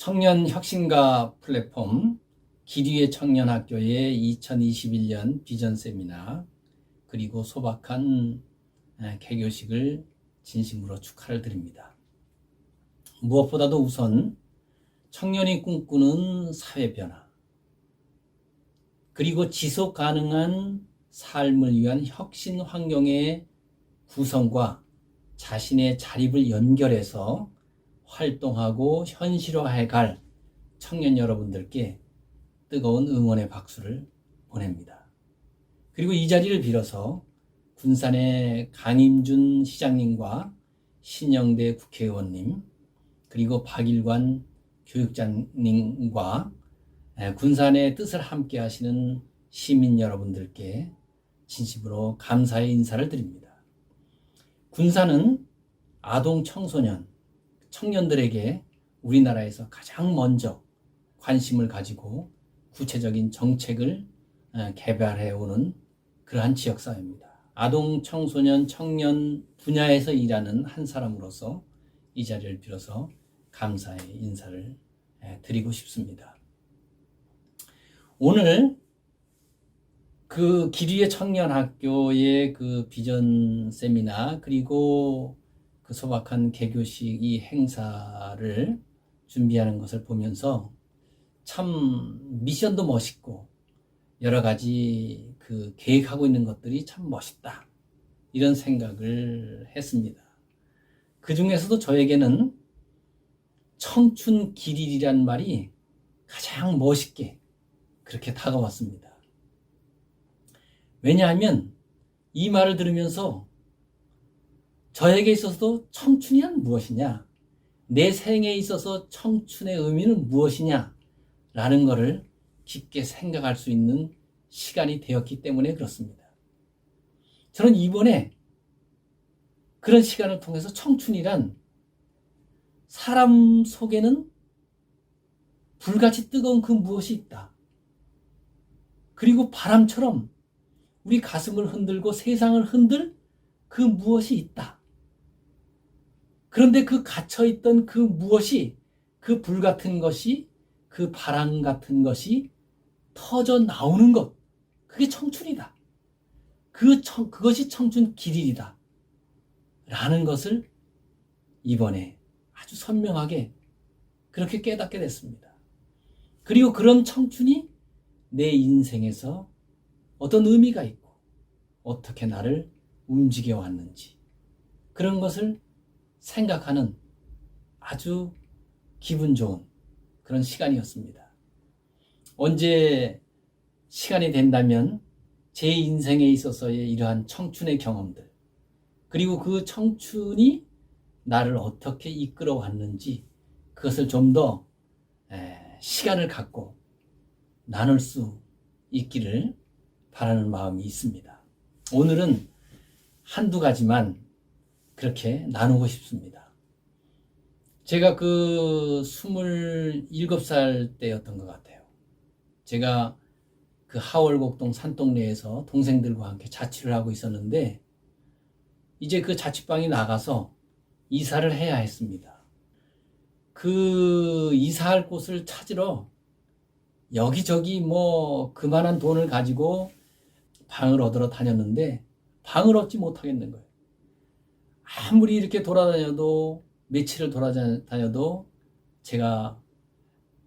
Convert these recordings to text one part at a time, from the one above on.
청년 혁신가 플랫폼 기류의 청년학교의 2021년 비전 세미나 그리고 소박한 개교식을 진심으로 축하를 드립니다. 무엇보다도 우선 청년이 꿈꾸는 사회 변화 그리고 지속 가능한 삶을 위한 혁신 환경의 구성과 자신의 자립을 연결해서 활동하고 현실화해갈 청년 여러분들께 뜨거운 응원의 박수를 보냅니다. 그리고 이 자리를 빌어서 군산의 강임준 시장님과 신영대 국회의원님 그리고 박일관 교육장님과 군산의 뜻을 함께 하시는 시민 여러분들께 진심으로 감사의 인사를 드립니다. 군산은 아동 청소년 청년들에게 우리나라에서 가장 먼저 관심을 가지고 구체적인 정책을 개발해오는 그러한 지역사회입니다. 아동, 청소년, 청년 분야에서 일하는 한 사람으로서 이 자리를 빌어서 감사의 인사를 드리고 싶습니다. 오늘 그 기류의 청년학교의 그 비전 세미나 그리고 그 소박한 개교식 이 행사를 준비하는 것을 보면서 참 미션도 멋있고 여러 가지 그 계획하고 있는 것들이 참 멋있다 이런 생각을 했습니다. 그 중에서도 저에게는 청춘 길이란 말이 가장 멋있게 그렇게 다가왔습니다. 왜냐하면 이 말을 들으면서 저에게 있어서도 청춘이란 무엇이냐, 내 생에 있어서 청춘의 의미는 무엇이냐 라는 것을 깊게 생각할 수 있는 시간이 되었기 때문에 그렇습니다. 저는 이번에 그런 시간을 통해서 청춘이란 사람 속에는 불같이 뜨거운 그 무엇이 있다. 그리고 바람처럼 우리 가슴을 흔들고 세상을 흔들 그 무엇이 있다. 그런데 그 갇혀있던 그 무엇이, 그 불 같은 것이, 그 바람 같은 것이 터져 나오는 것, 그게 청춘이다. 그것이 청춘 길이다. 라는 것을 이번에 아주 선명하게 그렇게 깨닫게 됐습니다. 그리고 그런 청춘이 내 인생에서 어떤 의미가 있고 어떻게 나를 움직여 왔는지 그런 것을 생각하는 아주 기분 좋은 그런 시간이었습니다. 언제 시간이 된다면 제 인생에 있어서의 이러한 청춘의 경험들 그리고 그 청춘이 나를 어떻게 이끌어 왔는지 그것을 좀 더 시간을 갖고 나눌 수 있기를 바라는 마음이 있습니다. 오늘은 한두 가지만 그렇게 나누고 싶습니다. 제가 그 27살 때였던 것 같아요. 제가 그 하월곡동 산동네에서 동생들과 함께 자취를 하고 있었는데 이제 그 자취방이 나가서 이사를 해야 했습니다. 그 이사할 곳을 찾으러 여기저기 뭐 그만한 돈을 가지고 방을 얻으러 다녔는데 방을 얻지 못하겠는 거예요. 아무리 이렇게 돌아다녀도 며칠을 돌아다녀도 제가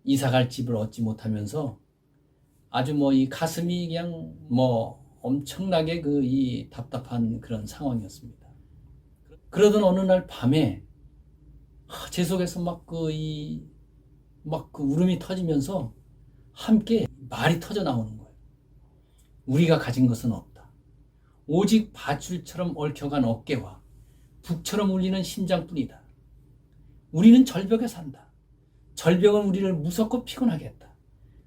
이사갈 집을 얻지 못하면서 아주 뭐 이 가슴이 그냥 뭐 엄청나게 그 이 답답한 그런 상황이었습니다. 그러던 어느 날 밤에 제 속에서 막 그 울음이 터지면서 함께 말이 터져 나오는 거예요. 우리가 가진 것은 없다. 오직 밧줄처럼 얽혀간 어깨와 북처럼 울리는 심장뿐이다. 우리는 절벽에 산다. 절벽은 우리를 무섭고 피곤하게 했다.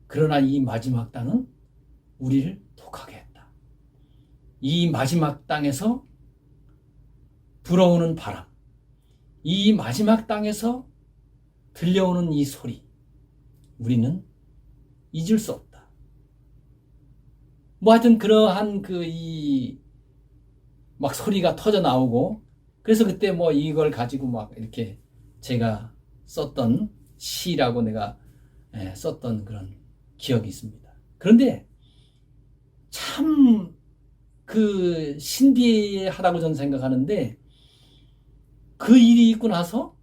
그러나 이 마지막 땅은 우리를 독하게 했다. 이 마지막 땅에서 불어오는 바람, 이 마지막 땅에서 들려오는 이 소리, 우리는 잊을 수 없다. 뭐 하여튼 그러한 막 소리가 터져 나오고 그래서 그때 뭐 이걸 가지고 막 이렇게 제가 썼던 시라고 내가 썼던 그런 기억이 있습니다. 그런데 참 그 신비하다고 저는 생각하는데 그 일이 있고 나서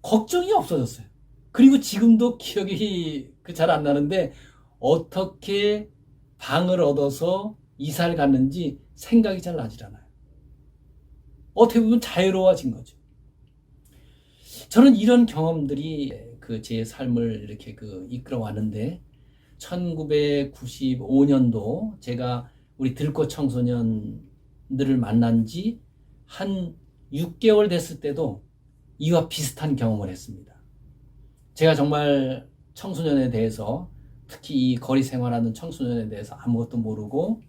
걱정이 없어졌어요. 그리고 지금도 기억이 잘 안 나는데 어떻게 방을 얻어서 이사를 갔는지 생각이 잘 나질 않아요. 어떻게 보면 자유로워진 거죠. 저는 이런 경험들이 그 제 삶을 이렇게 이끌어 왔는데 1995년도 제가 우리 들꽃 청소년들을 만난 지 한 6개월 됐을 때도 이와 비슷한 경험을 했습니다. 제가 정말 청소년에 대해서 특히 이 거리 생활하는 청소년에 대해서 아무것도 모르고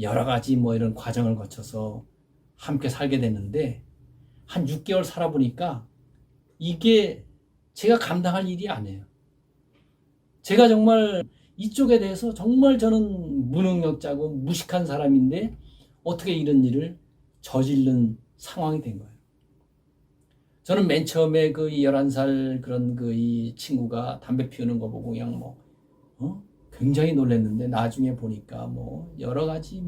여러 가지 뭐 이런 과정을 거쳐서 함께 살게 됐는데 한 6개월 살아보니까 이게 제가 감당할 일이 아니에요. 제가 정말 이쪽에 대해서 정말 저는 무능력자고 무식한 사람인데 어떻게 이런 일을 저지른 상황이 된 거예요. 저는 맨 처음에 그 11살 그런 이 친구가 담배 피우는 거 보고 그냥 굉장히 놀랐는데 나중에 보니까 여러 가지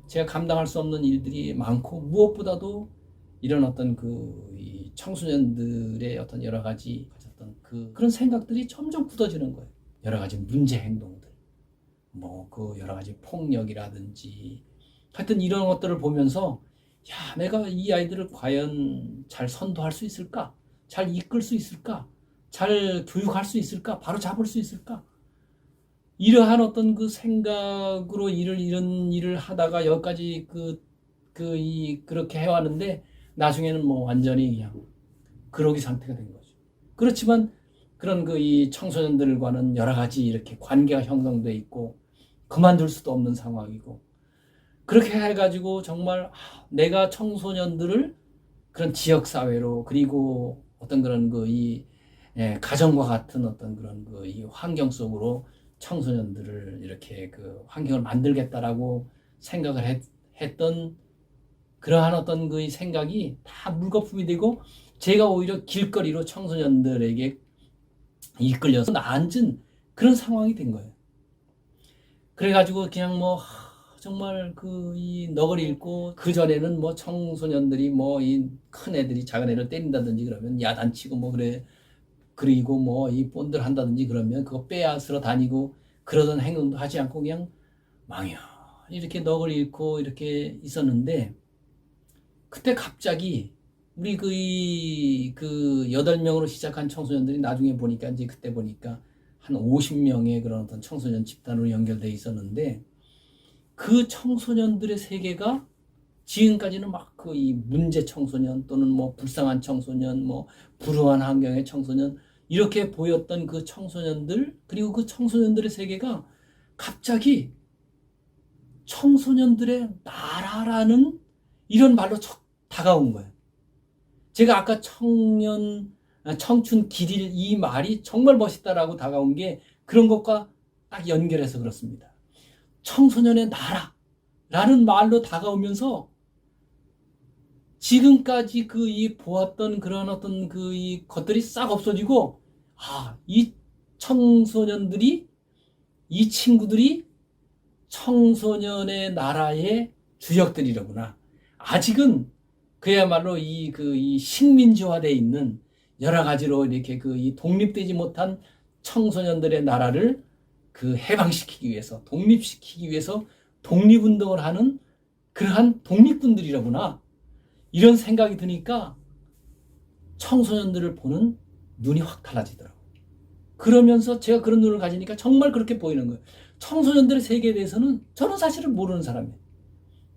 제가 감당할 수 없는 일들이 많고 무엇보다도 이런 어떤 이 청소년들의 어떤 여러 가지 가졌던 그런 생각들이 점점 굳어지는 거예요. 여러 가지 문제 행동들, 여러 가지 폭력이라든지 하여튼 이런 것들을 보면서 야, 내가 이 아이들을 과연 잘 선도할 수 있을까? 잘 이끌 수 있을까? 잘 교육할 수 있을까? 바로 잡을 수 있을까? 이러한 어떤 그 생각으로 이런 일을 하다가 여기까지 그렇게 해왔는데 나중에는 완전히 그냥 그러기 상태가 된 거죠. 그렇지만 그런 이 청소년들과는 여러 가지 이렇게 관계가 형성돼 있고 그만둘 수도 없는 상황이고 그렇게 해가지고 정말 내가 청소년들을 그런 지역사회로 그리고 어떤 그런 가정과 같은 어떤 그런 이 환경 속으로 청소년들을 이렇게 환경을 만들겠다라고 생각을 했던 그러한 어떤 그 생각이 다 물거품이 되고 제가 오히려 길거리로 청소년들에게 이끌려서 앉은 그런 상황이 된 거예요. 그래가지고 그냥 정말 이 너구리 읽고 그전에는 청소년들이 이 큰 애들이 작은 애를 때린다든지 그러면 야단치고 그래 그리고 이 본들 한다든지 그러면 그거 빼앗으러 다니고 그러던 행동도 하지 않고 그냥 망연 이렇게 너구리 읽고 이렇게 있었는데 그때 갑자기 우리 그 8명으로 시작한 청소년들이 나중에 보니까 이제 그때 보니까 한 50명의 그런 어떤 청소년 집단으로 연결되어 있었는데 그 청소년들의 세계가 지금까지는 이 문제 청소년 또는 불쌍한 청소년 불우한 환경의 청소년 이렇게 보였던 그 청소년들 그리고 그 청소년들의 세계가 갑자기 청소년들의 나라라는 이런 말로 다가온 거예요. 제가 아까 청춘 길일 이 말이 정말 멋있다라고 다가온 게 그런 것과 딱 연결해서 그렇습니다. 청소년의 나라라는 말로 다가오면서 지금까지 이 보았던 그런 어떤 이 것들이 싹 없어지고 이 청소년들이 이 친구들이 청소년의 나라의 주역들이로구나. 아직은 그야말로 이 식민지화되어 있는 여러 가지로 이렇게 이 독립되지 못한 청소년들의 나라를 해방시키기 위해서 독립시키기 위해서 독립운동을 하는 그러한 독립군들이라구나 이런 생각이 드니까 청소년들을 보는 눈이 확 달라지더라고요. 그러면서 제가 그런 눈을 가지니까 정말 그렇게 보이는 거예요. 청소년들의 세계에 대해서는 저는 사실은 모르는 사람이에요.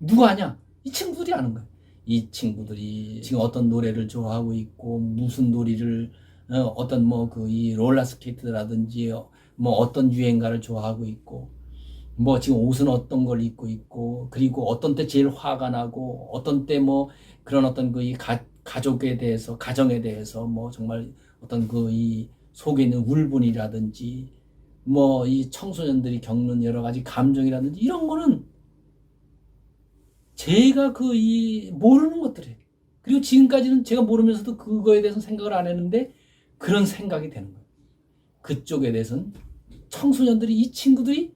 누가 아냐? 이 친구들이 아는 거예요. 이 친구들이 지금 어떤 노래를 좋아하고 있고 무슨 놀이를 어떤 이 롤러스케이트라든지 어떤 유행가를 좋아하고 있고 지금 옷은 어떤 걸 입고 있고 그리고 어떤 때 제일 화가 나고 어떤 때 그런 어떤 이 가족에 대해서 가정에 대해서 정말 어떤 이 속에 있는 울분이라든지 이 청소년들이 겪는 여러 가지 감정이라든지 이런 거는 제가 이 모르는 것들이에요. 그리고 지금까지는 제가 모르면서도 그거에 대해서 생각을 안 했는데 그런 생각이 되는 거예요. 그쪽에 대해서는 청소년들이 이 친구들이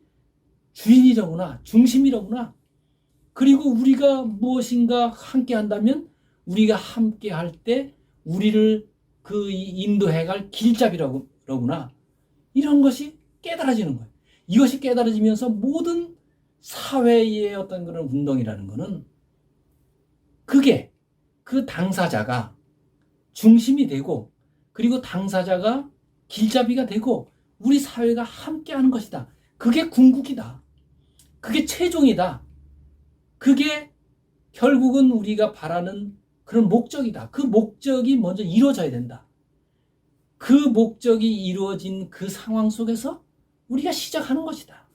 주인이라구나, 중심이라구나. 그리고 우리가 무엇인가 함께 한다면 우리가 함께 할 때 우리를 그 인도해 갈 길잡이라구나. 이런 것이 깨달아지는 거예요. 이것이 깨달아지면서 모든 사회의 어떤 그런 운동이라는 것은 그게 그 당사자가 중심이 되고 그리고 당사자가 길잡이가 되고 우리 사회가 함께 하는 것이다. 그게 궁극이다. 그게 최종이다. 그게 결국은 우리가 바라는 그런 목적이다. 그 목적이 먼저 이루어져야 된다. 그 목적이 이루어진 그 상황 속에서 우리가 시작하는 것이다.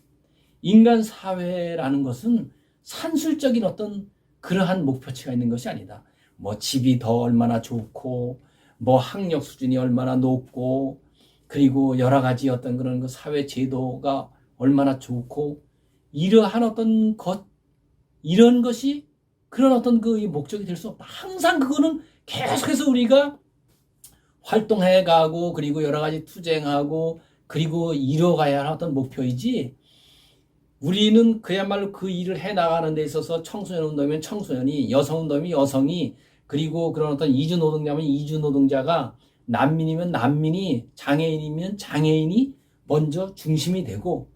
인간 사회라는 것은 산술적인 어떤 그러한 목표치가 있는 것이 아니다. 뭐 집이 더 얼마나 좋고 뭐 학력 수준이 얼마나 높고 그리고 여러 가지 어떤 그런 그 사회 제도가 얼마나 좋고 이러한 어떤 것 이런 것이 그런 어떤 그 목적이 될 수 없다. 항상 그거는 계속해서 우리가 활동해 가고 그리고 여러 가지 투쟁하고 그리고 이뤄가야 하는 어떤 목표이지 우리는 그야말로 그 일을 해 나가는 데 있어서 청소년 운동이면 청소년이 여성 운동이면 여성이 그리고 그런 어떤 이주 노동자면 이주 노동자가 난민이면 난민이 장애인이면 장애인이 먼저 중심이 되고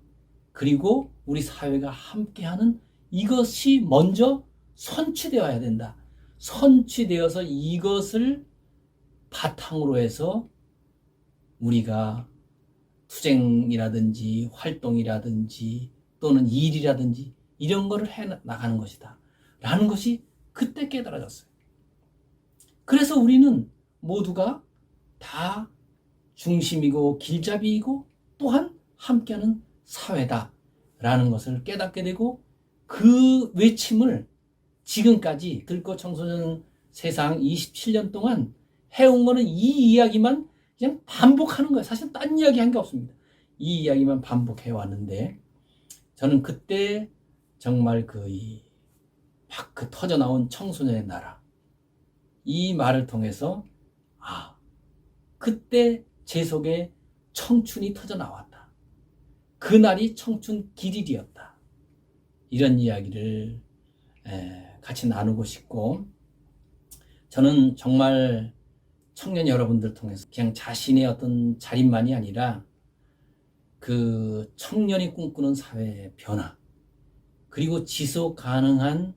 그리고 우리 사회가 함께하는 이것이 먼저 선취되어야 된다. 선취되어서 이것을 바탕으로 해서 우리가 투쟁이라든지 활동이라든지 또는 일이라든지 이런 거를 해 나가는 것이다. 라는 것이 그때 깨달아졌어요. 그래서 우리는 모두가 다 중심이고 길잡이이고 또한 함께하는 사회다. 라는 것을 깨닫게 되고 그 외침을 지금까지 들꽃 청소년 세상 27년 동안 해온 거는 이 이야기만 그냥 반복하는 거예요. 사실 딴 이야기 한 게 없습니다. 이 이야기만 반복해 왔는데 저는 그때 정말 막 터져 나온 청소년의 나라 이 말을 통해서 그때 제 속에 청춘이 터져 나왔다. 그날이 청춘 길일이었다. 이런 이야기를 같이 나누고 싶고 저는 정말 청년 여러분들 통해서 그냥 자신의 어떤 자립만이 아니라 그 청년이 꿈꾸는 사회의 변화 그리고 지속 가능한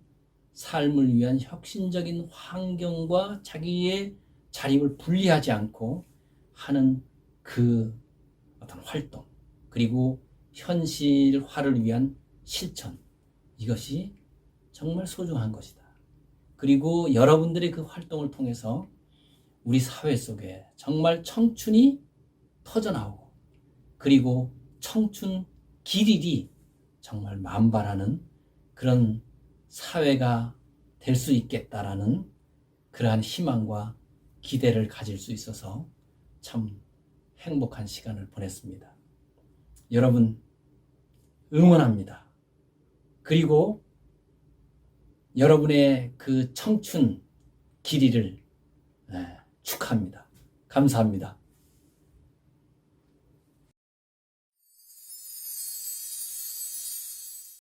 삶을 위한 혁신적인 환경과 자기의 자립을 분리하지 않고 하는 그 어떤 활동 그리고 현실화를 위한 실천 이것이 정말 소중한 것이다. 그리고 여러분들의 그 활동을 통해서 우리 사회 속에 정말 청춘이 터져나오고 그리고 청춘 길일이 정말 만발하는 그런 사회가 될 수 있겠다라는 그러한 희망과 기대를 가질 수 있어서 참 행복한 시간을 보냈습니다. 여러분 응원합니다. 그리고 여러분의 그 청춘 길이를 축하합니다. 감사합니다.